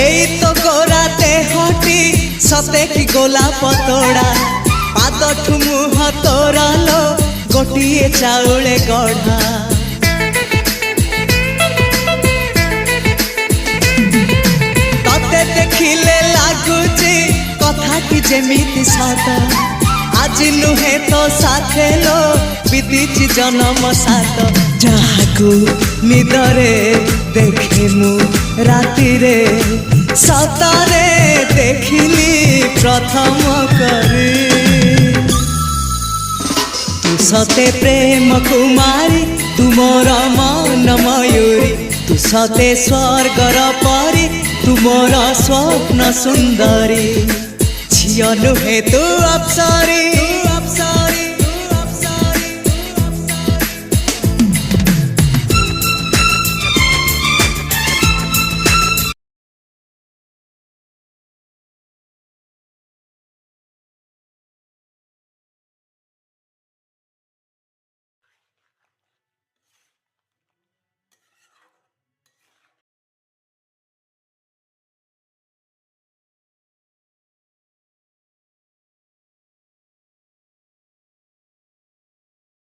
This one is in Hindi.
एई तो गोरा देहटी सते कि गोलाप तोड़ा पाद मुह तोरा लो गोटिए चाउले गढ़ा तते देखिले लागुची कथाटी जेमिति सत आज नुहे तो साथे लो बीतीची जन्म सात जहाकू निदरे देखे मु राति रे सतरे देखिली प्रथम करी तू सते प्रेम कुमारी तू मोर मन मयूरी तू सते स्वर्गर परी तू मोर स्वप्न सुंदरी झियो नुहे तू अप्सरी।